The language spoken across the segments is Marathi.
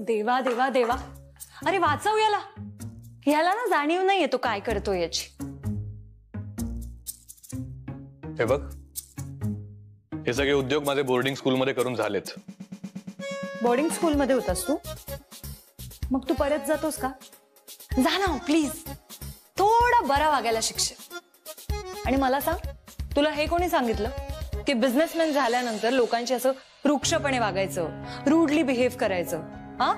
देवा देवा देवा, अरे वाचव याला. याला ना जाणीव नाहीये तो काय करतो याची. हे बघ, हे सगळे उद्योग माझे बोर्डिंग स्कूलमध्ये करून झालेत. बोर्डिंग स्कूलमध्ये होतास तू? मग तू परत जातोस का? जा ना प्लीज, थोडा बरा वागायला शिकशील. आणि मला सांग, तुला हे कोणी सांगितलं की बिझनेसमॅन झाल्यानंतर लोकांची असं रुक्षपणे वागायचं, रूडली बिहेव करायचं? हा,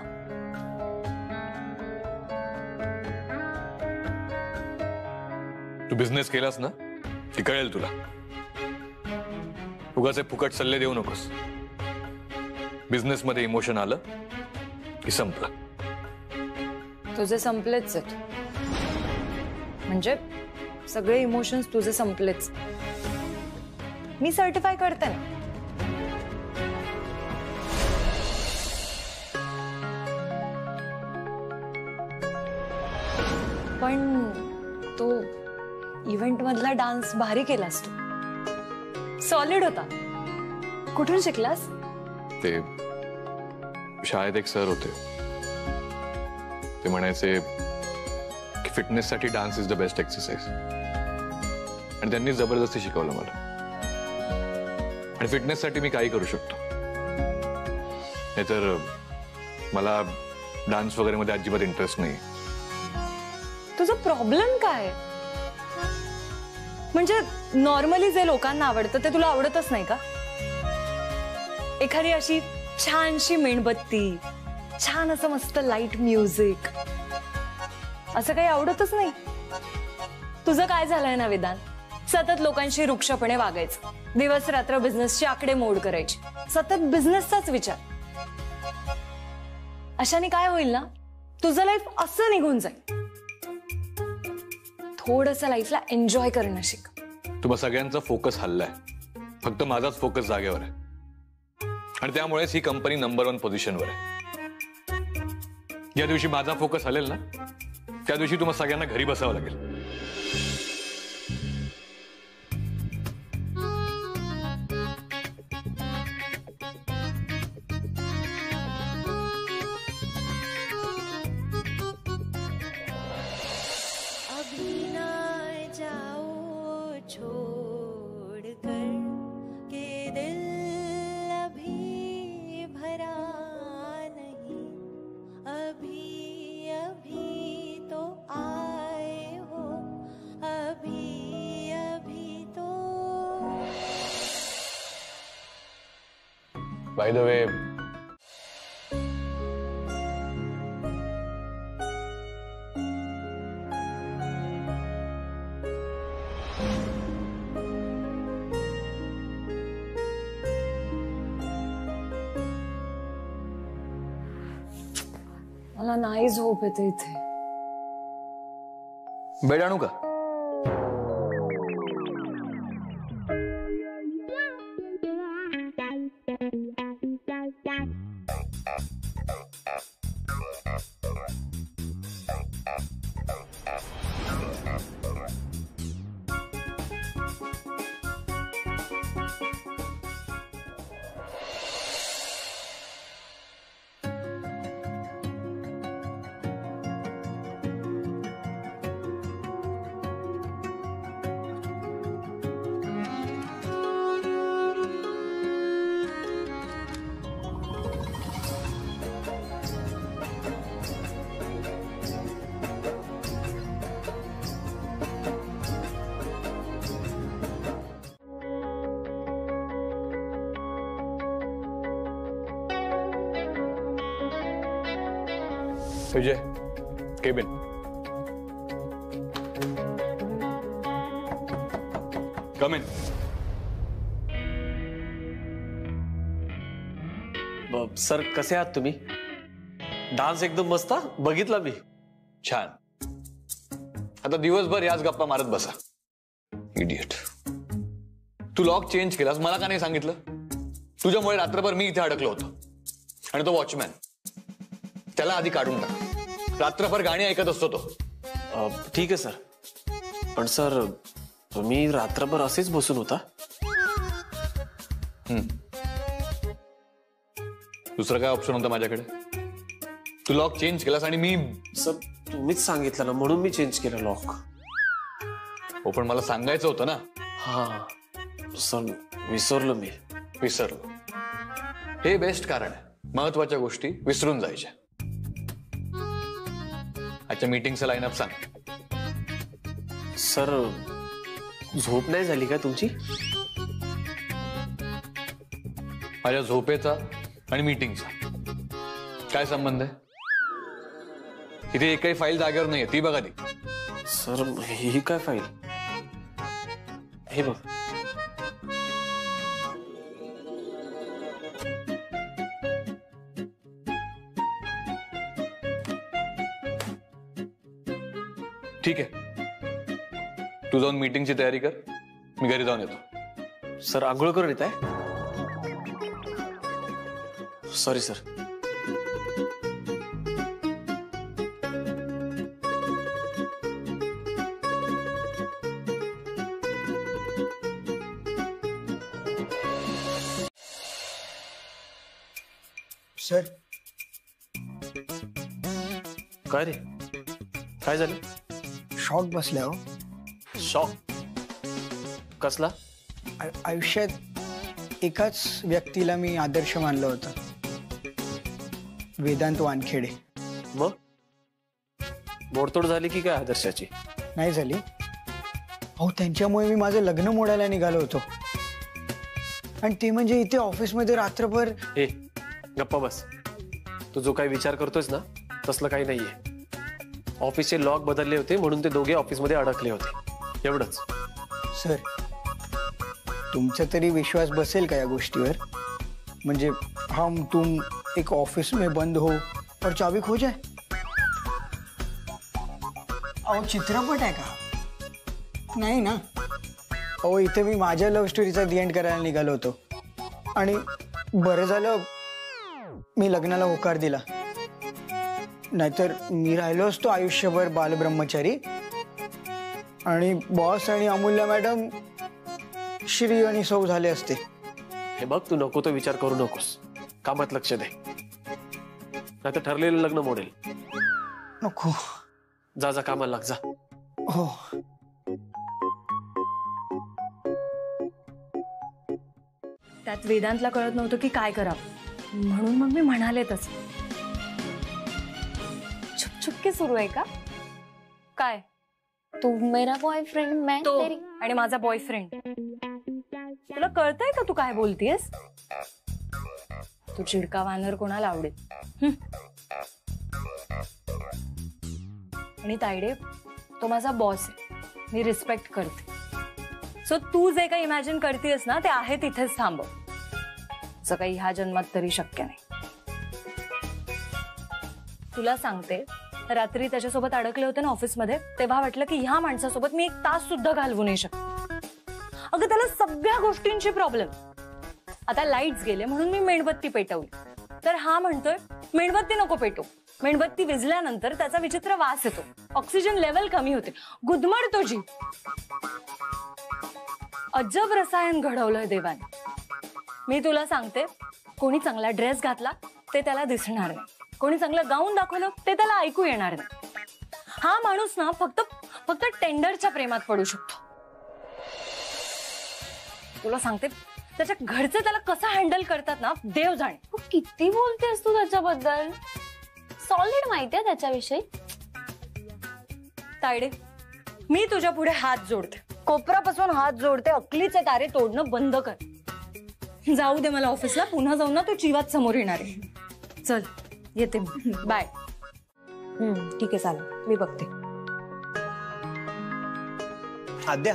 तू बिझनेस केलास ना की कळेल तुला. उगाचे फुकट सल्ले देऊ नकोस. बिझनेस मध्ये इमोशन आलं की संपलं. तुझे संपलेच आहेत. म्हणजे सगळे इमोशन्स तुझे संपलेच. मी सर्टिफाय करते ना. पण तो इव्हेंट मधला डान्स भारी केलास तू. सॉलिड होता. कुठून शिकलास? ते शाळेत एक सर होते, ते म्हणायचे की फिटनेस साठी dance is the best exercise. आणि त्यांनी जबरदस्ती शिकवलं मला. आणि फिटनेस साठी मी काही करू शकतो. नाहीतर मला डान्स वगैरे मध्ये अजिबात इंटरेस्ट नाही. तुझा प्रॉब्लेम काय? म्हणजे नॉर्मली जे लोकांना आवडतं ते तुला आवडतच नाही का? एखादी अशी छानशी मेणबत्ती, छान असं मस्त लाईट म्युझिक, असं काही आवडतच नाही? तुझं काय झालंय ना विधान? सतत लोकांशी रुक्षपणे वागायचं, दिवस रात्र बिझनेसची आकडे मोड करायची, सतत बिझनेसचाच विचार. अशाने काय होईल ना, तुझं लाईफ असं निघून जाईल. थोडंसं लाईफला एन्जॉय करणं शिक. तुम्हा सगळ्यांचा फोकस हल्लाय, फक्त माझाच फोकस जागेवर आहे. आणि त्यामुळेच ही कंपनी नंबर 1 पोझिशनवर आहे. ज्या दिवशी माझा फोकस हलेल ना, त्या दिवशी तुम्हाला सगळ्यांना घरी बसावं लागेल. By the way, मला नाही झोप येते इथे. बेड आणू का? विजय, केबिन. Come in. सर, कसे आहात तुम्ही? डान्स एकदम मस्त बघितला मी. छान. आता दिवसभर याच गप्पा मारत बसा. इडियट. तू लॉक चेंज केलास, मला का नाही सांगितलं? तुझ्यामुळे रात्रभर मी इथे अडकलो होतो. आणि तो वॉचमॅन, त्याला आधी काढून टाक. रात्रभर गाणी ऐकत असतो तो. ठीक आहे सर. पण सर, तुम्ही रात्रभर असेच बसून होता? दुसरा काय ऑप्शन होता माझ्याकडे? तू लॉक चेंज केलास आणि मी सर तुम्हीच सांगितलं ना म्हणून मी चेंज केलं लॉक. हो पण मला सांगायचं होतं ना. हा सर विसरलो मी. विसरलो हे बेस्ट कारण आहे. महत्वाच्या गोष्टी विसरून जायच्या. आजच्या मीटिंगचं लाईनअप सांग. सर झोप नाही झाली का तुमची? माझ्या झोपेचा आणि मीटिंगचा काय संबंध आहे? इथे एकही फाईल जागेवर नाहीये, ती बघा ती. सर ही काय फाईल? हे बघ. ठीक आहे, तू जाऊन मीटिंगची तयारी कर, मी घरी जाऊन येतो. सर आंघोळ करून येत आहे? Sorry sir. सर काय रे काय झालं? शॉक बसल्या हो. शॉक कसला? आयुष्यात एकाच व्यक्तीला मी आदर्श मानलं होतं, वेदांत वानखेडे. मग मोडतोड झाली की काय आदर्शाची? नाही झाली अहो, त्यांच्यामुळे मी माझं लग्न मोडायला निघालो होतो. आणि ते म्हणजे इथे ऑफिसमध्ये रात्रभर. ए गप्पा बस. तू जो काही विचार करतोयस ना तसलं काही नाहीये. ऑफिसचे लॉक बदलले होते म्हणून ते दोघे ऑफिसमध्ये अडकले होते, एवढंच. सर तुमचा तरी विश्वास बसेल का या गोष्टीवर? म्हणजे हम तुम एक ऑफिस में बंद हो और चाबी खो जाए. अहो चित्रपट आहे का? नाही ना. अहो इथे मी माझ्या लव्ह स्टोरीचा दी एंड करायला निघालो होतो आणि बरं झालं मी लग्नाला होकार दिला, नाहीतर मी राहिलो असतो आयुष्यभर बालब्रह्मचारी आणि बॉस आणि अमूल्य मॅडम श्री आणि सौ झाले असते. हे बघ तू नको तो विचार करू नकोस, कामात लक्ष दे, नाहीतर ठरलेलं लग्न मोडेल. नको. जा जा कामाला लाग जा. हो. त्यात वेदांतला कळत नव्हतं की काय करावं, म्हणून मग मी म्हणाले तसं. छुपछुपके सुरू आहे का? काय? तू मेरा बॉयफ्रेंड मैं तो तेरी. आणि माझा बॉयफ्रेंड. तुला कळतंय का तू काय बोलतेस? तू चिडका वानर कोणाला आवडेल? आणि तायडे तो माझा बॉस आहे, मी रिस्पेक्ट करते. सो तू जे काही इमॅजिन करतेस ना ते आहे तिथेच थांबव. असं काही ह्या जन्मात तरी शक्य नाही. तुला सांगते, रात्री त्याच्यासोबत अडकले होते ना ऑफिसमध्ये, तेव्हा वाटलं की ह्या माणसासोबत मी 1 तास सुद्धा घालवू नाही शकत. अगं त्याला सगळ्या गोष्टींची प्रॉब्लेम. आता लाईट्स गेले म्हणून मी मेणबत्ती पेटवली, तर हा म्हणतोय मेणबत्ती नको पेटू. मेणबत्ती विझल्यानंतर त्याचा विचित्र वास येतो, ऑक्सिजन लेवल कमी होते, गुदमरतो जीव. अजब रसायन घडवलंय देवाने. मी तुला सांगते, कोणी चांगला ड्रेस घातला ते त्याला दिसणार नाही, कोणी चांगलं गाऊन दाखवलं ते त्याला ऐकू येणार नाही. हा माणूस ना फक्त टेंडरच्या प्रेमात पडू शकतो. तुला सांगते, त्याच्या घरचे त्याला कसं हँडल करतात ना देव जाणे. तू किती बोलतेस तू त्याच्याबद्दल? सॉलिड माहितीये त्याच्याविषयी. तायडे मी तुझ्या पुढे हात जोडते, कोपरापासून हात जोडते. अकलीचे तारे तोडणं बंद कर. जाऊ दे मला ऑफिसला, पुन्हा जाऊन ना तू चिवात समोर येणार आहे. चल येते मी, बाय. ठीक आहे चालेल, मी बघते. आद्या,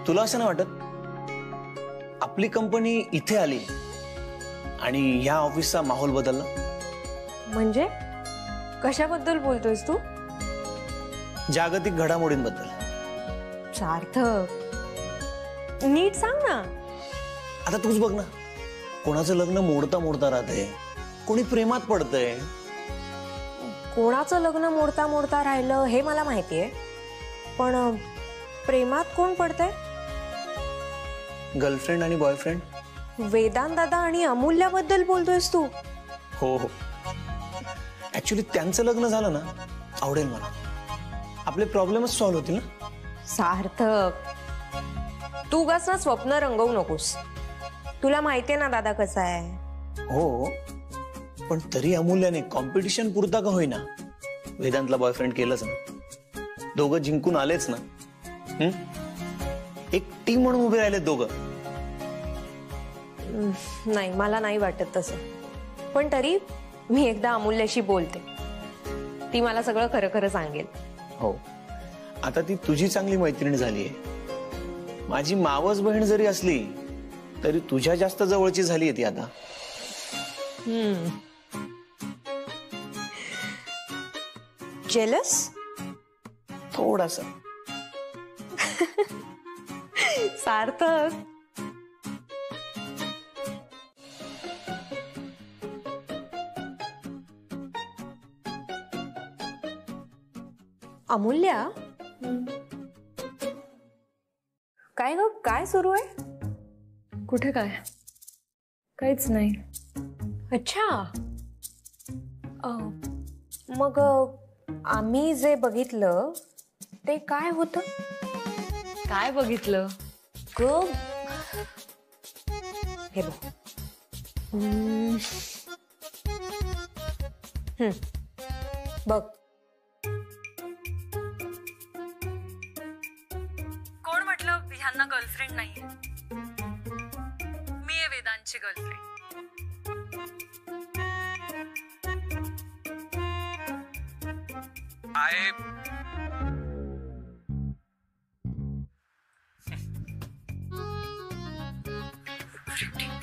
तुला असं नाही वाटत आपली कंपनी इथे आली आणि ह्या ऑफिसचा माहोल बदलला? म्हणजे कशाबद्दल बोलतोयस तू? जागतिक घडामोडींबद्दल. सार्थक नीट सांग ना. आता तूच बघ ना, कोणाचं लग्न मोडता मोडता राहते, कोणी प्रेमात पडतंय. कोणाचं लग्न मोडता मोडता राहिलं हे मला माहितीये, पण प्रेमात कोण पडतंय? गर्लफ्रेंड आणि बॉयफ्रेंड. वेदांत दादा आणि अमूल्याबद्दल बोलतोयस तू? हो हो. ऍक्च्युली त्यांचं लग्न झालं ना आवडेल मला. आपले प्रॉब्लेमच सॉल्व्ह होतील ना. सार्थक, तू उगाच ना स्वप्न रंगवू नकोस. तुला माहितीये ना दादा कसा आहे. हो, पण तरी अमूल्याने कॉम्पिटिशन पुरता का होईना वेदांतला बॉयफ्रेंड केलंच ना. दोघं जिंकून आलेच ना. एक टीम म्हणून उभे राहिले दोघं. नाही, मला नाही वाटत तसं. पण तरी मी एकदा अमूल्याशी बोलते. ती मला सगळं खरं खरं सांगेल. हो, आता ती तुझी चांगली मैत्रीण झालीये. माझी मावस बहीण जरी असली तरी तुझ्या जास्त जवळची झालीये ती आता. जेलस थोडासा. सार्थक, अमूल्या, काय ग, काय सुरू आहे? कुठे काय, काहीच नाही. अच्छा, मग आम्ही जे बघितलं ते काय होतं? काय बघितलं? ग, हे बघ. बघ. कोण म्हटलं ह्यांना गर्लफ्रेंड नाहीये? मी आहे वेदांची गर्लफ्रेंड.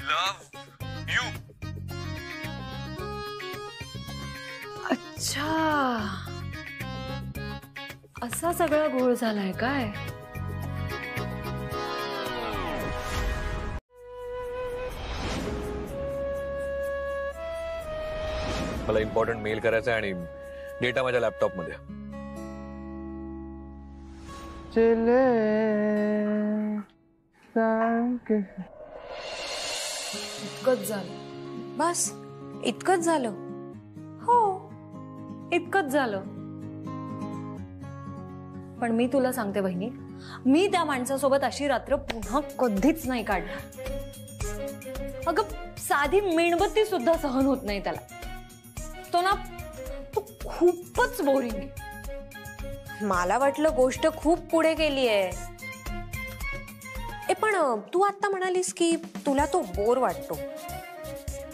Love you. अच्छा, असा सगळा घोळ झालाय काय? मला इम्पॉर्टंट मेल करायचा आहे आणि डेटा माझ्या लॅपटॉप मध्ये. इतकंच झालं? बस इतकंच झालं? हो, इतकंच झालं. पण मी तुला सांगते बहिणी, मी त्या माणसासोबत अशी रात्र पुन्हा कधीच नाही काढणार. अगं, साधी मेणबत्ती सुद्धा सहन होत नाही त्याला. तो खूपच बोरिंग आहे. मला वाटलं गोष्ट खूप पुढे गेली आहे. पण तू आता म्हणालीस की तुला तो बोर वाटतो,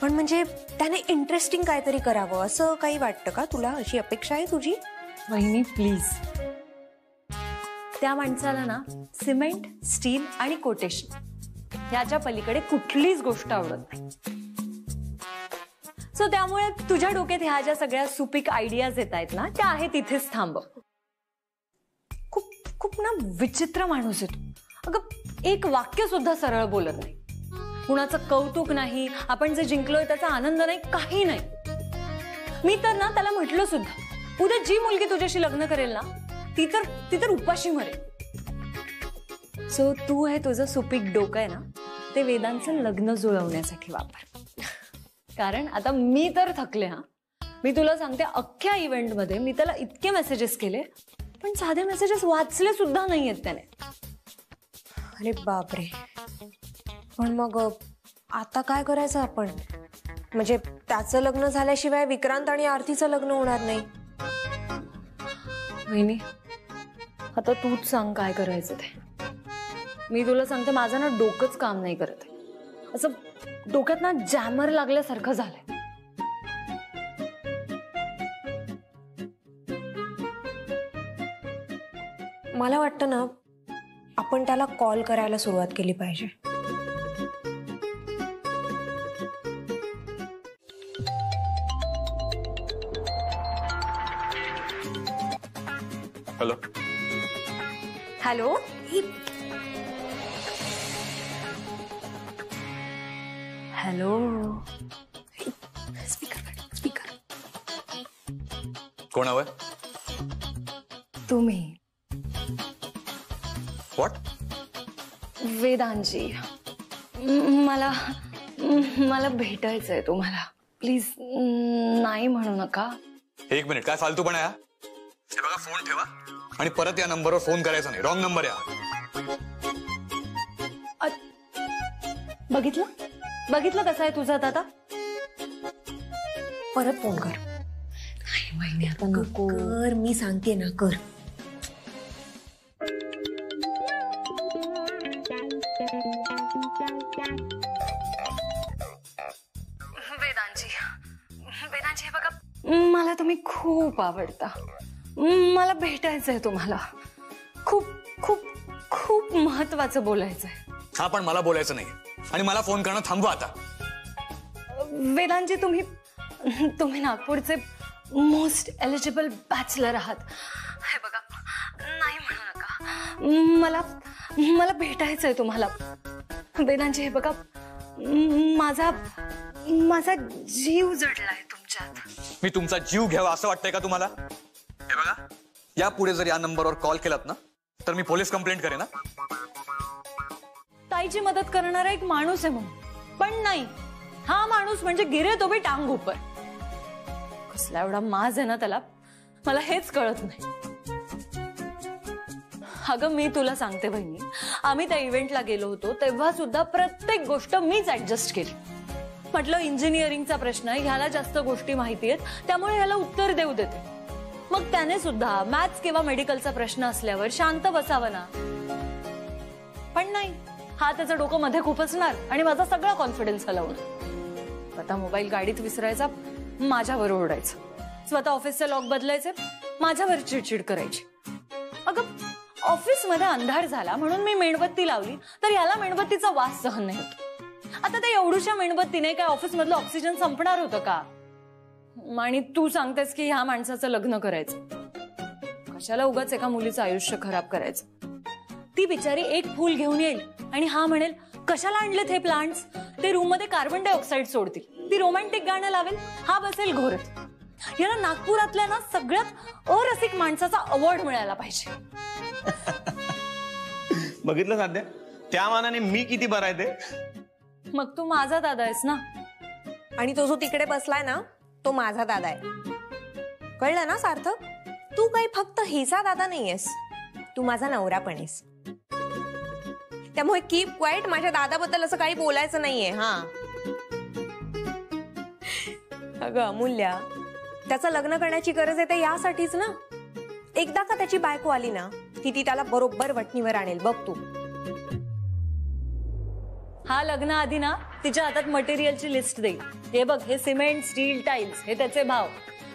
पण म्हणजे त्याने इंटरेस्टिंग काहीतरी करावं असं काही वाटतं का तुला? अशी अपेक्षा आहे तुझी? वहिनी प्लीज, त्या माणसाला ना सिमेंट, स्टील आणि कोटेशन याच्या पलीकडे कुठलीच गोष्ट आवडत नाही. सो त्यामुळे तुझ्या डोक्यात ह्या ज्या सगळ्या सुपीक आयडियाज येत आहेत ना, त्या आहेत तिथेच थांब. खूप ना विचित्र माणूस आहे तू. अगं, एक वाक्य सुद्धा सरळ बोलत नाही. कुणाचं कौतुक नाही, आपण जे जिंकलोय त्याचा आनंद नाही, काही नाही. मी तर ना त्याला म्हटलं सुद्धा, उद्या जी मुलगी तुझ्याशी लग्न करेल ना ती तर उपाशी मरेल. सो तू हे तुझं सुपीक डोकं आहे ना, ते वेदांचं लग्न जुळवण्यासाठी वापर. कारण आता मी तर थकले. मी तुला सांगते, अख्ख्या इव्हेंटमध्ये मी त्याला इतके मेसेजेस केले, पण साधे मेसेजेस वाचले सुद्धा नाहीयेत त्याने. अरे बापरे. पण मग आता काय करायचं आपण? म्हणजे त्याचं लग्न झाल्याशिवाय विक्रांत आणि आरतीचं लग्न होणार नाही. वहिनी, आता तूच सांग काय करायचं ते. मी तुला सांगते, माझं ना डोकंच काम नाही करत. असं डोक्यात ना जॅमर लागल्यासारखं झालंय. मला वाटतं ना, आपण त्याला कॉल करायला सुरुवात केली पाहिजे. हॅलो. हॅलो. हॅलो. स्पीकर. कोण हवंय? तुम्ही. व्हॉट? वेदांची. मला भेटायचंय तुम्हाला. प्लीज नाही म्हणू नका. एक मिनिट, काय फालतूपणा आहे हा? हे बघा, फोन ठेवा आणि परत या नंबरवर फोन करायचा नाही. रॉंग नंबर आहे. बघितलं बघितलं कसं आहे तुझा दादा. परत फोन कर. वहिनी आता नको. कर, मी सांगते ना, कर. वेदांची, हे बघा, मला तुम्ही खूप आवडता. मला भेटायचंय तुम्हाला. खूप खूप खूप महत्वाचं बोलायचंय. हा, पण मला बोलायचं नाही आणि मला फोन करणं थांबवा आता. वेदांची, तुम्ही नागपूरचे मोस्ट एलिजिबल बॅचलर आहात. हे बघा, नाही म्हणू नका. मला भेटायचंय तुम्हाला. वेदांची, हे बघा, माझा जीव जडलाय तुमच्यात. मी तुमचा जीव घ्यावा असं वाटतंय का तुम्हाला? हे बघा, यापुढे जर या नंबरवर कॉल केलात ना तर मी पोलीस कंप्लेंट करेन ना. ताईची मदत करणारा एक माणूस आहे म्हणून, पण नाही, हा माणूस म्हणजे गिरे तो भी टांग ऊपर. कसला एवढा माज आहे ना त्याला, मला हेच कळत नाही. अगं, मी तुला सांगते बहिणी, आम्ही त्या इव्हेंटला गेलो होतो तेव्हा सुद्धा प्रत्येक गोष्ट मीच ऍडजस्ट केली. म्हटलं, इंजिनिअरिंगचा प्रश्न आहे, ह्याला जास्त गोष्टी माहिती आहेत, त्यामुळे ह्याला उत्तर देऊ देते. मग त्याने सुद्धा मॅथ्स किंवा मेडिकलचा प्रश्न असल्यावर शांत बसावं ना. पण नाही, हा त्याचं डोकं मध्ये खुपसणार आणि माझा सगळा कॉन्फिडन्स हलवणार. स्वतः मोबाईल गाडीत विसरायचा, माझ्यावर ओरडायचं. स्वतः ऑफिसचे लॉक बदलायचे, माझ्यावर चिडचिड करायची. अगं, ऑफिसमध्ये अंधार झाला म्हणून मी मेणबत्ती लावली तर याला मेणबत्तीचा वास सहन नाही होत. आता त्या एवढूशा मेणबत्तीने काय ऑफिस मधलं ऑक्सिजन संपणार होतं का? आणि तू सांगतेस की ह्या माणसाचं लग्न करायचं. कशाला उगाच एका मुलीचं आयुष्य खराब करायचं? ती बिचारी एक फूल घेऊन येईल आणि हा म्हणेल, कशाला आणलेत हे प्लांट्स? ते रूम मध्ये कार्बन डायऑक्साईड सोडतील. ती रोमॅन्टिक गाणं लावेल, हा बसेल घोरत. याला नागपुरातल्या ना सगळ्यात अरसिक माणसाचा अवॉर्ड मिळायला पाहिजे. बघितलं साध्या, त्या मानाने मी किती बरा आहे ते. मग तू माझा दादा आहेस ना. आणि तो जो तिकडे बसलाय ना, तो माझा दादा आहे. कळलं ना सार्थक? तू काही फक्त हिचा दादा नाहीयेस, तू माझा नवरा पण आहेस. त्यामुळे कीप क्वाइट. माझ्या दादाबद्दल असं काही बोलायचं नाहीये. हा, अगं अमूल्या, त्याचं लग्न करण्याची गरज आहे ते यासाठीच ना. एकदा का त्याची बायको आली ना की ती त्याला बरोबर वटणीवर आणेल, बघ तू. हा लग्न आधी ना तिच्या हातात मटेरियलची लिस्ट देईल. हे बघ, हे सिमेंट, स्टील, टाइल्स, हे त्याचे भाव.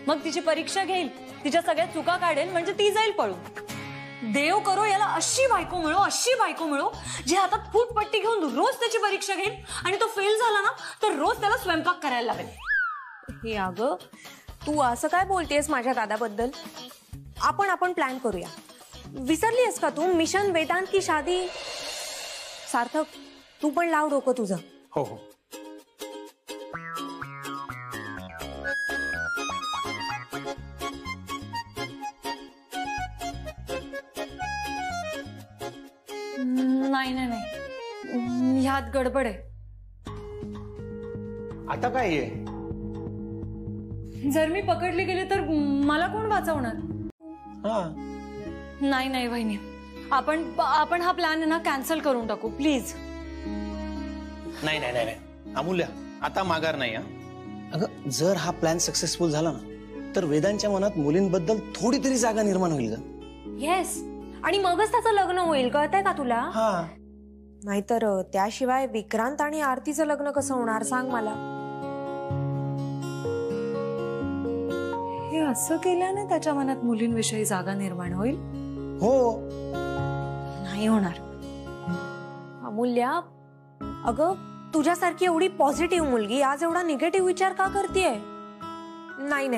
मग तिची परीक्षा घेईल, तिच्या सगळ्या चुका काढेल, म्हणजे ती जाईल पळून. देव करो याला अशी बायको मिळो जी हातात फूटपट्टी घेऊन रोज त्याची परीक्षा घेईल आणि तो फेल झाला ना तर रोज त्याला स्वयंपाक करायला लागेल. हे अगं, तू असं काय बोलतेस माझ्या दादाबद्दल? आपण प्लॅन करूया. विसरलीस का तू? मिशन वेदांत की शादी. सार्थक, तू पण लाव डोकं तुझं. हो हो. नाही, ह्यात गडबड आहे. आता काय आहे? जर मी पकडली गेले तर मला कोण वाचवणार? हा, नाही वहिनी, आपण हा प्लॅन ना कॅन्सल करून टाकू प्लीज. नाही अमूल्या, आता माघार नाही. हा, अगं, जर हा प्लॅन सक्सेसफुल झाला ना तर वेदांच्या मनात मुलींबद्दल थोडी तरी जागा निर्माण होईल का? येस, आणि मगच त्याचं लग्न होईल. कळतंय का तुला? हा, नाहीतर त्याशिवाय विक्रांत आणि आरतीचं लग्न कसं होणार सांग मला. हे असं केल्याने त्याच्या मनात मुलींविषयी जागा निर्माण होईल? हो. नाही होणार. अमूल्या, अगं, तुझ्यासारखी एवढी पॉझिटिव्ह मुलगी आज एवढा निगेटिव्ह विचार का करतेय? नाही,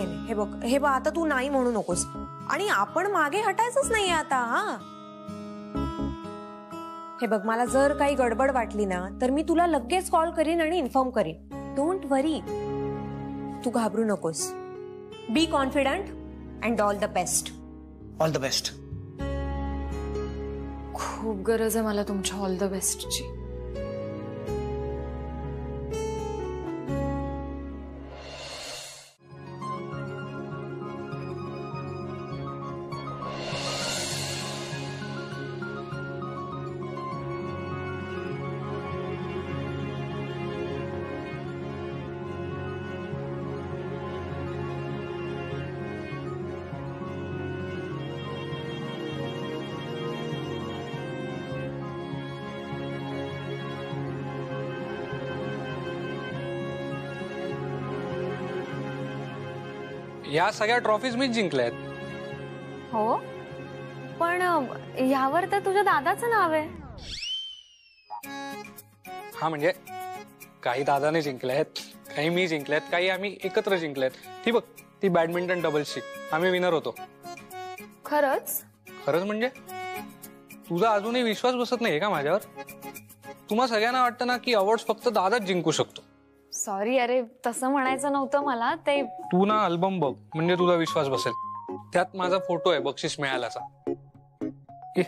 हे बघ आता तू नाही म्हणू नकोस. आणि आपण मागे हटायचंच नाहीये आता. हा, हे बघ, मला जर काही गडबड वाटली ना तर मी तुला लगेच कॉल करीन आणि इन्फॉर्म करीन. डोंट वरी, तू घाबरू नकोस. Be confident and all the best. All the best. खूप गरज आहे मला तुमच्या ऑल द बेस्टची. या सगळ्या ट्रॉफीज मीच जिंकल्यात. हो पण यावर तर तुझ्या दादाचं नाव आहे. हा म्हणजे काही दादाने जिंकल्यात, काही मी जिंकल्यात, काही आम्ही एकत्र जिंकल्यात. ती बघ, ती बॅडमिंटन डबल्सची आम्ही विनर होतो. खरंच? खरंच म्हणजे तुझा अजूनही विश्वास बसत नाहीये का माझ्यावर? तुम्हा सगळ्यांना वाटतं ना की अवॉर्ड फक्त दादाच जिंकू शकतो. सॉरी, अरे तसं म्हणायचं नव्हतं मला. ते तू ना अल्बम बघ, म्हणजे तुझा विश्वास बसेल. त्यात माझा फोटो आहे बक्षीस मिळाल्याचा. ये.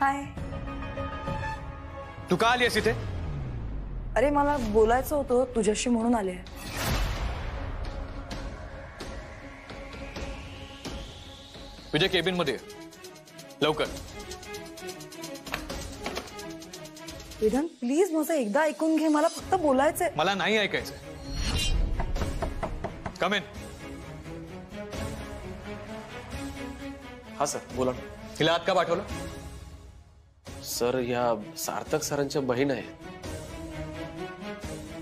हाय. तू का आलीस इथे? अरे मला बोलायचं होतं तुझ्याशी म्हणून आले. तुझ्या केबिन मध्ये ये. लवकर. वेदांत प्लीज माझं एकदा ऐकून घे, मला फक्त बोलायचंय. मला नाही ऐकायचं. कम इन. हा सर बोला. हिला आत का पाठवलं? सर या सार्थक सरांच्या बहीण आहेत,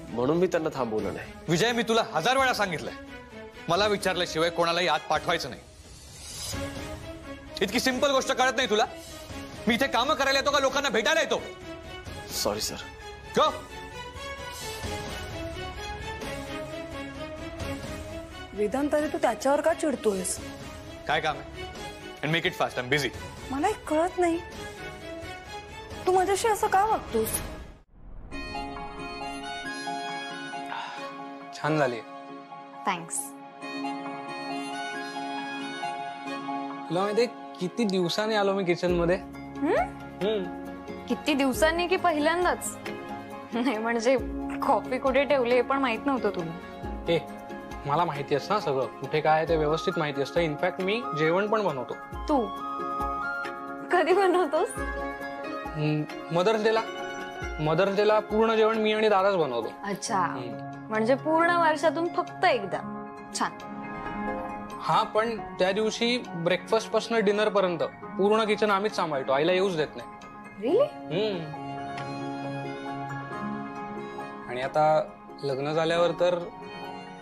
म्हणून मी त्यांना थांबवलं नाही. विजय, मी तुला 1000 वेळा सांगितलंय, मला विचारल्याशिवाय कोणालाही आत पाठवायचं नाही. इतकी सिंपल गोष्ट कळत नाही तुला? मी इथे काम करायला येतो का लोकांना भेटायला येतो? Sorry sir. गो. वेदांत अरे तू त्याच्यावर का चिडतोयस? काय काम आहे? And make it fast. I am busy. मला एक कळत नाही, तू माझ्याशी असं का वागतोस? छान झाली. थँक्स. तुला माहितीये किती दिवसांनी आलो मी किचन मध्ये? किती दिवसांनी की पहिल्यांदाच? नाही म्हणजे कॉफी कुठे ठेवली हे पण माहित नव्हतं तुला. ए, मला माहिती असतं ना सगळं, कुठे काय आहे ते व्यवस्थित माहिती असतं. इनफॅक्ट मी जेवण पण बनवतो. तू कधी बनवतोस? मदर्स डेला पूर्ण जेवण मी आणि दादाच बनवतो. अच्छा, म्हणजे पूर्ण वर्षातून फक्त एकदा. छान. हा पण त्या दिवशी ब्रेकफास्ट पासून डिनर पर्यंत पूर्ण किचन आम्हीच सांभाळतो. आईला येऊच देत नाही. रिअली? आणि आता लग्न झाल्यावर तर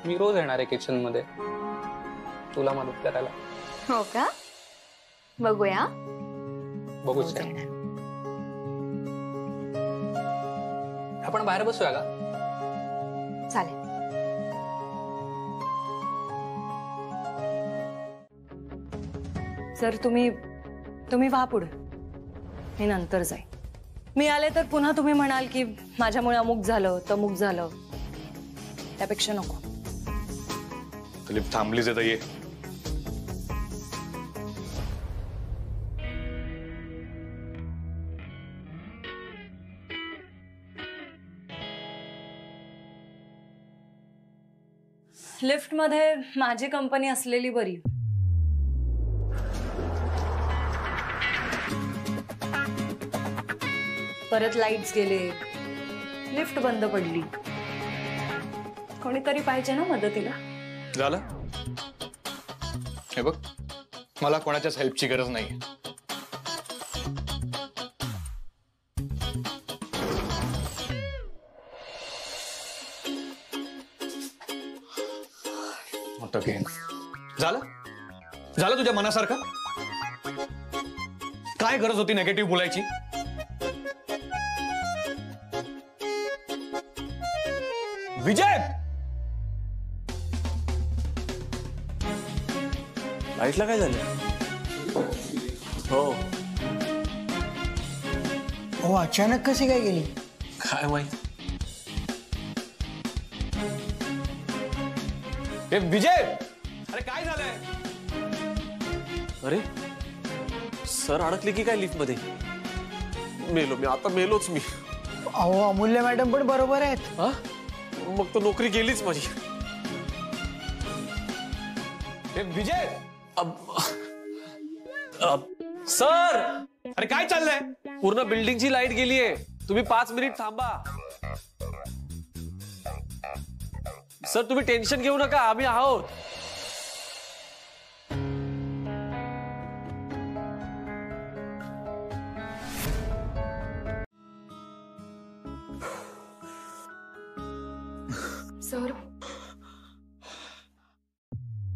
मी रोज येणार आहे किचन मध्ये तुला मदत करायला. हो का? बघूया. बघूच. आपण बाहेर बसूया का? चालेल. सर तुम्ही व्हा पुढे, मी नंतर जाईन. मी आले तर पुन्हा तुम्ही म्हणाल की माझ्यामुळे अमुक झालं तमुक झालं, त्यापेक्षा नको. तुला थांबलीच येतं. ये. लिफ्ट मध्ये माझी कंपनी असलेली बरी. परत लाईट्स गेले, लिफ्ट बंद पडली. कोणीतरी पाहिजे ना मदतीला. झालं? हे बघ, मला कोणाच्याच हेल्पची गरज नाही. झालं? झालं तुझ्या मनासारखं? काय गरज होती नेगेटिव्ह बोलायची? विजय, लाईटला काय झालं? हो हो, अचानक कशी काय गेली? काय माहित. विजय, अरे काय झालंय? अरे सर अडकले की काय लिफ्ट मध्ये? मेलो मी आता, मेलोच मी. अहो अमूल्य मॅडम पण बरोबर आहेत. हा, मग तो नोकरी गेलीच माझी. विजय, सर अरे काय चाललंय? पूर्ण बिल्डिंगची लाईट गेलीये, तुम्ही 5 मिनिट थांबा. सर तुम्ही टेन्शन घेऊ नका, आम्ही आहोत.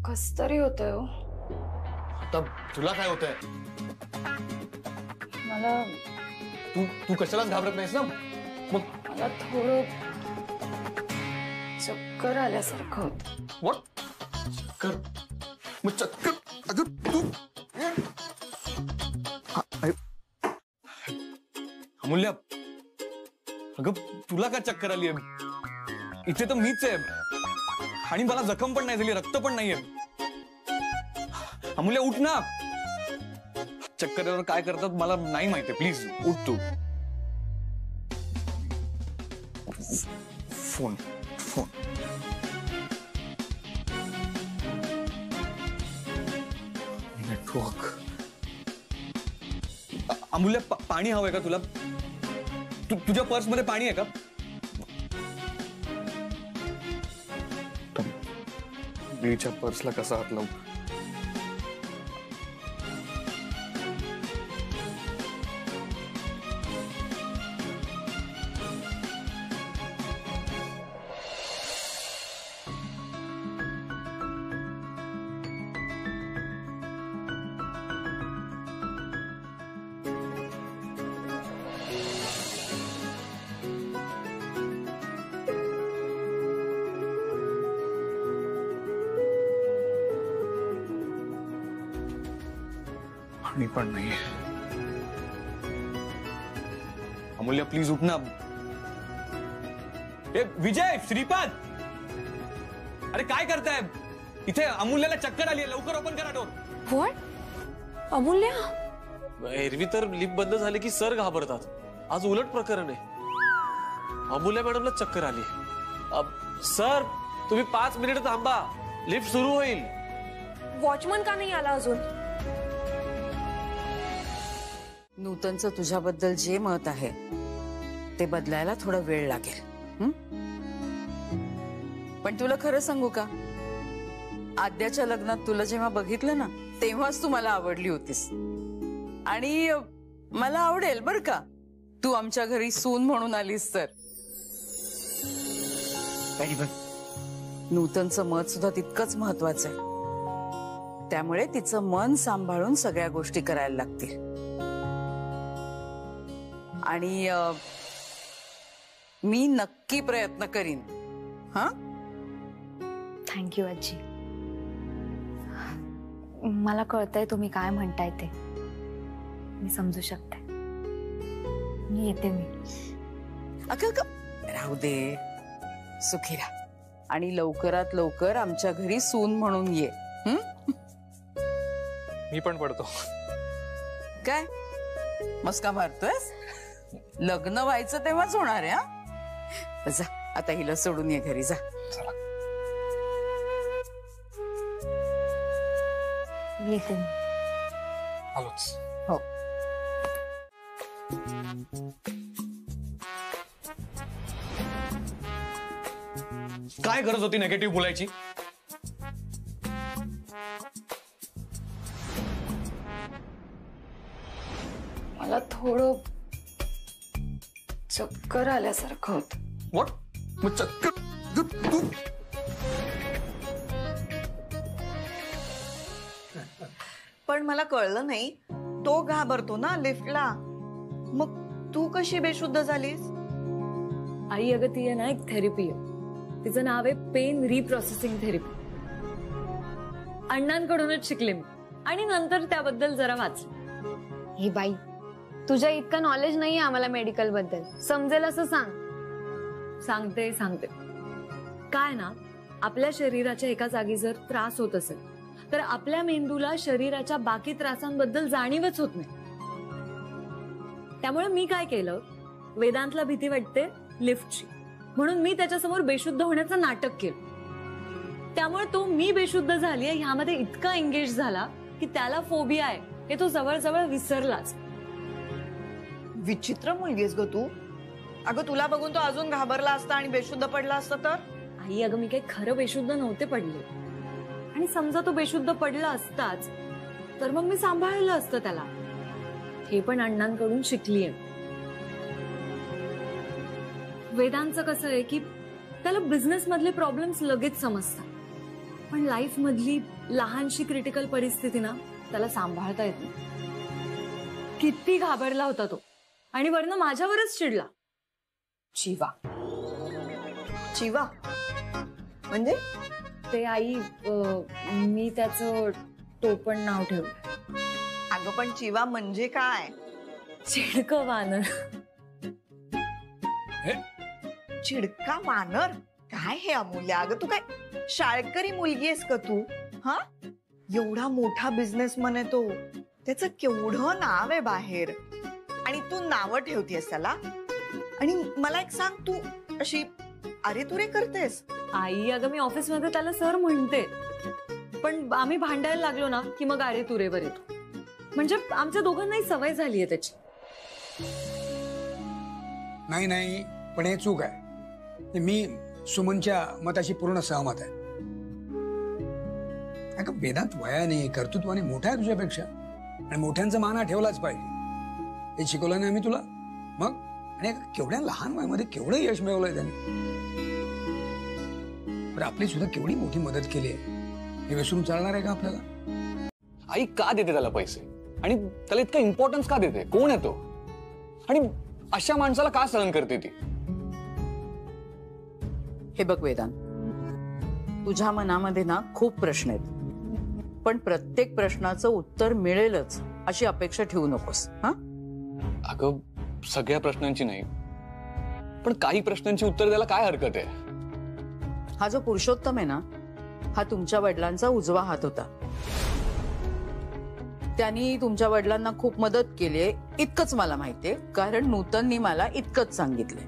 कस तरी होतंय हो. आता तुला काय होतंय? मला तू कशालाच घाबरत नाहीस ना? मग मला थोडं चक्कर आल्यासारखं होत. व्हॉट? चक्कर? मग चक्कर? अगं तू अमूल्य, अगं तुला का चक्कर आली आहे? इथे तर मीच आहे आणि मला जखम पण नाही झाली, रक्त पण नाहीये. अमूल्य उठ ना. चक्कर काय करतात मला नाही माहिती. प्लीज उठ तू. Phone phone network. अमूल्य पाणी हवंय का तुला? तुझ्या पर्स मध्ये पाणी आहे का? बीच्या पर्सला कसा हात लावू? पाणी पण नाहीये. अमूल्य प्लीज उठ ना. ए विजय, श्रीपाद, अरे काय करताय इथे? अमूल्याला चक्कर आली आहे, लवकर ओपन करा डोर. व्हॉट? अमूल्य? एरवी तर लिफ्ट बंद झाली की सर घाबरतात. आज उलट प्रकरण आहे. अमूल्य मॅडमला चक्कर आली. सर तुम्ही 5 मिनिट थांबा, लिफ्ट सुरू होईल. वॉचमन का नाही आला अजून? नूतनचं तुझ्याबद्दल जे मत आहे ते बदलायला थोडा वेळ लागेल. पण तुला खरं सांगू का, आद्याच्या लग्नात तुला जेव्हा बघितलं ना तेव्हाच तू मला आवडली होतीस. आणि मला आवडेल बर का तू आमच्या घरी सून म्हणून आलीस तर. नूतनचं मत सुद्धा तितकंच महत्वाचं आहे. त्यामुळे तिचं मन सांभाळून सगळ्या गोष्टी करायला लागतील. आणि मी नक्की प्रयत्न करीन. हा, थँक्यू आजी. मला कळतंय तुम्ही काय म्हणताय ते. मी समजू शकते. मी येते. राहू दे, सुखी राहा. आणि लवकरात लवकर आमच्या घरी सून म्हणून ये. मी पण पडतो. काय मस्का मारतोय? लग्न व्हायचं तेव्हाच होणार आहे. हा, जा आता हिला सोडून ये घरी. जा. येते. आलोच. हो. काय गरज होती नेगेटिव्ह बोलायची? मला थोडं चक्कर आल्यासारखं होत. व्हॉट? मग चक्कर? तू पण मला कळलं नाही, तो घाबरतो ना लिफ्टला, मग तू कशी बेशुद्ध झालीस? आई अगं ती आहे ना एक थेरपी आहे. तिचं नाव आहे पेन रिप्रोसेसिंग थेरपी. अण्णांकडूनच शिकले मी आणि नंतर त्याबद्दल जरा वाचले. हे बाई, तुझ्या इतकं नॉलेज नाहीये आम्हाला मेडिकल बद्दल. समजेल असं सांग. सांगते. काय ना, आपल्या शरीराच्या एका जागी जर त्रास होत असेल तर आपल्या मेंदूला शरीराच्या बाकी त्रासांबद्दल जाणीवच होत नाही. त्यामुळे मी काय केलं, वेदांतला भीती वाटते लिफ्टची, म्हणून मी त्याच्यासमोर बेशुद्ध होण्याचं नाटक केलं. त्यामुळे तो मी बेशुद्ध झालीये ह्यामध्ये इतका एंगेज झाला की त्याला फोबिया आहे हे तो जवळजवळ विसरलाच. विचित्र मुलगी आहेस ग तू. अगं तुला बघून तो अजून घाबरला असता आणि बेशुद्ध पडला असता तर? आई अगं मी काही खरं बेशुद्ध नव्हते पडले. आणि समजा तो बेशुद्ध पडला असताच तर मग मी सांभाळलं असतं त्याला. हे पण अण्णांकडून शिकलीये. वेदांचं कसं आहे की त्याला बिझनेस मधले प्रॉब्लेम्स लगेच समजतात, पण लाईफ मधली लहानशी क्रिटिकल परिस्थिती ना त्याला सांभाळता येत नाही. किती घाबरला होता तो आणि वरनं माझ्यावरच चिडला. जीवा चिवा म्हणजे ते आई मी त्याचं टोपण नाव ठेवलं. अगं पण चिवा म्हणजे काय? चिडकं वानर. चिडका वानर? काय हे अमूल्या, अगं तू काय शाळकरी मुलगी आहेस का तू? हा, एवढा मोठा बिझनेसमन आहे तो, त्याचं केवढं नाव आहे बाहेर आणि तू नावं ठेवतेस त्याला. आणि मला एक सांग, तू अशी अरे तुरे करतेस? आई अगं मी ऑफिसमध्ये त्याला सर म्हणते, पण आम्ही भांडायला लागलो ना की मग अरे तुरेवर येतो. म्हणजे आमच्या दोघांनाही सवय झालीये त्याची. नाही पण हे चूक आहे. मी सुमनच्या मताशी पूर्ण सहमत आहे. अगं वेदांत वयाने कर्तृत्वाने मोठा आहे तुझ्यापेक्षा आणि मोठ्यांचा मान हा ठेवलाच पाहिजे. हे शिकवलं नाही मी तुला मग. आणि केवढ्या लहान वयामध्ये केवढं यश मिळवलंय त्याने. पण आपली सुद्धा केवढी मोठी मदत केली आहे, हे विसरून चालणार आहे का आपल्याला? आई का देते त्याला पैसे आणि त्याला इतका इम्पॉर्टन्स का देते? कोण आहे तो आणि अशा माणसाला का सहन करते ती? हे बघ वेदांत, तुझ्या मनामध्ये ना खूप प्रश्न आहेत, पण प्रत्येक प्रश्नाचं उत्तर मिळेलच अशी अपेक्षा ठेवू नकोस. हा अगं सगळ्या प्रश्नांची नाही, पण काही प्रश्नांची उत्तर द्यायला काय हरकत आहे? हा जो पुरुषोत्तम आहे ना, हा तुमच्या वडिलांचा उजवा हात होता. त्यांनी तुमच्या वडिलांना खूप मदत केली इतकंच मला माहितीये, कारण नूतननी मला इतकंच सांगितलंय.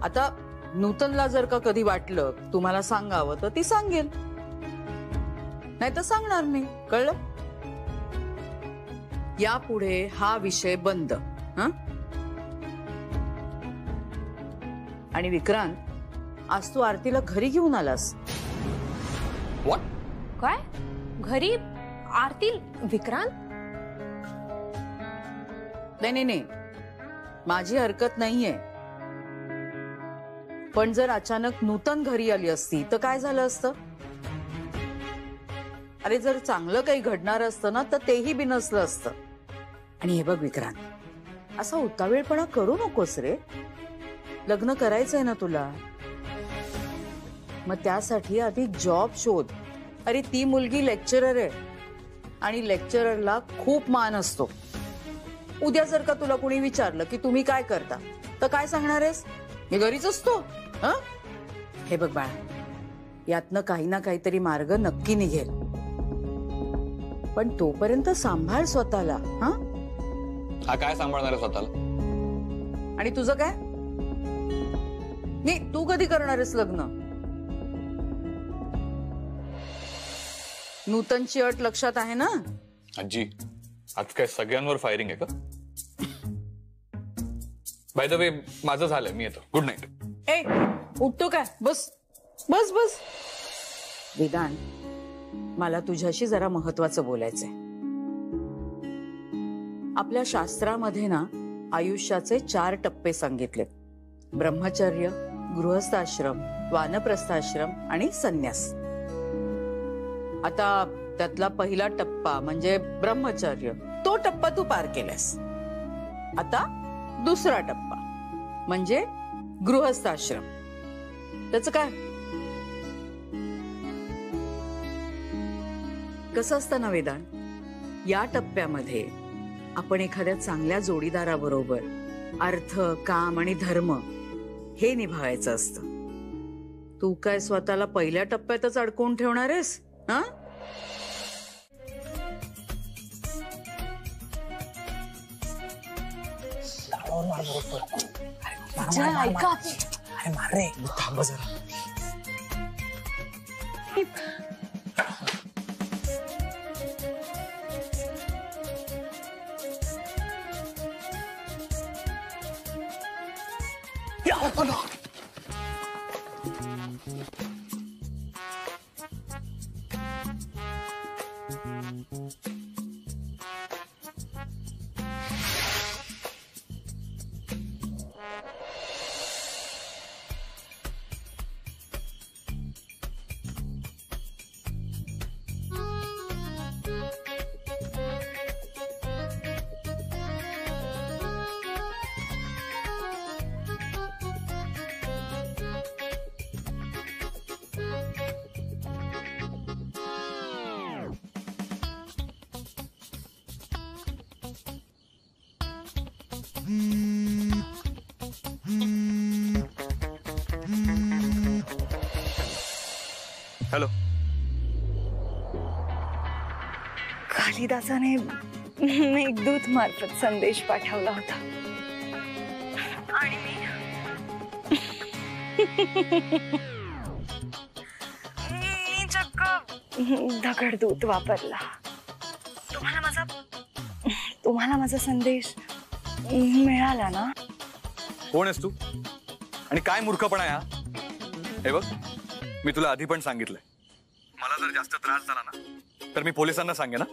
आता नूतनला जर का कधी वाटलं तुम्हाला सांगावं तर ती सांगेल, नाही तर सांगणार नाही. कळलं? यापुढे हा विषय बंद. हं? आणि विक्रांत, आज तू आरतीला घरी घेऊन आलास. व्हॉट? काय घरी? आरती? विक्रांत? नाही, माझी हरकत नाहीये, पण जर अचानक नूतन घरी आली असती तर काय झालं असतं? अरे जर चांगलं काही घडणार असतं ना तर तेही बिनसलं असतं. आणि हे बघ विक्रांत, असा उतावेळपणा करू नकोस रे. लग्न करायचंय ना तुला, मग त्यासाठी आधी जॉब शोध. अरे ती मुलगी लेक्चरर आहे आणि लेक्चररला खूप मान असतो. उद्या जर का तुला कोणी विचारलं की तुम्ही काय करता तर काय सांगणार आहेस? मी घरीच असतो. हे बघ बाळा, यातनं काही ना काहीतरी मार्ग नक्की निघेल, पण तोपर्यंत सांभाळ स्वतःला. हा काय सांभाळणार आहे स्वतःला? आणि तुझं काय? नाही, तू कधी करणार आहेस लग्न? नूतनची अट लक्षात आहे ना? आजी, आज काय सगळ्यांवर फायरिंग आहे का? बाय द वे, माझं झालंय, मी येतो. Good night. ए, उठतो काय? बस बस बस. वेदांत, मला तुझ्याशी जरा महत्वाचं बोलायचंय. आपल्या शास्त्रामध्ये ना आयुष्याचे 4 टप्पे सांगितलेत: ब्रह्मचर्य, गृहस्थाश्रम, वानप्रस्थाश्रम आणि संन्यास. आता त्यातला पहिला टप्पा म्हणजे ब्रह्मचर्य, तो टप्पा तू पार केलास. आता दुसरा टप्पा म्हणजे गृहस्थाश्रम. त्याचं काय? कसं असतं ना वेदांत, या टप्प्यामध्ये आपण एखाद्या चांगल्या जोडीदाराबरोबर अर्थ, काम आणि धर्म हे निभावायचं असतं. तू काय स्वतःला पहिल्या टप्प्यातच अडकवून ठेवणार आहेस? हा? ऐका, अरे मार रे, थांब जरा. हॅलो. कालिदासाने मेघदूत मार्फत संदेश पाठवला होता आणि मी चक्क दगडदूत वापरला. तुम्हाला माझा संदेश मिळाला ना? कोण आहेस तू आणि काय मूर्खपणा आहे हा? हे बघ, मी तुला आधी पण सांगितलंय, मला जर जास्त त्रास झाला ना तर मी पोलिसांना सांगेन ना.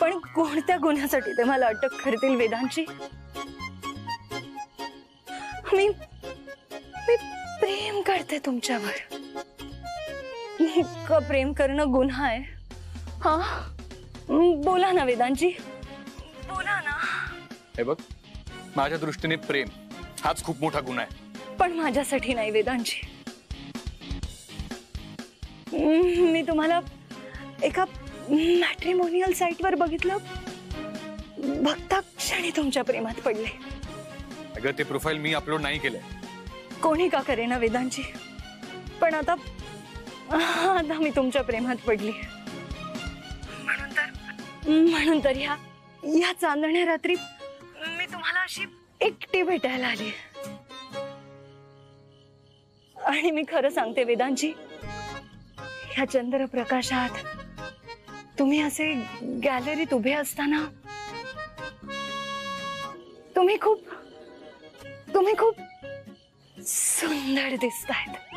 पण कोणत्या गुन्ह्यासाठी ते मला अटक करतील वेदांची? मी प्रेम करते तुमच्यावर. इतकं प्रेम करणं गुन्हा आहे? हा, बोला ना वेदांची, बोला ना. हे बघ, माझ्या दृष्टीने प्रेम हाच खूप मोठा गुन्हा आहे. पण माझ्यासाठी नाही वेदांची. मी तुम्हाला एका मॅट्रिमोनियल साईटवर बघितलं, बघता क्षणी तुमच्या प्रेमात पडले. अगं, ते प्रोफाईल मी अपलोड नाही केलंय. कोणी का करेना वेदांची, पण आता मी तुमच्या प्रेमात पडली. म्हणून तर या चांदण्या रात्री मी तुम्हाला अशी एकटी भेटायला आली. आणि मी खरं सांगते वेदांची, ह्या चंद्रप्रकाशात तुम्ही असे गॅलरीत उभे असताना तुम्ही खूप सुंदर दिसतायत.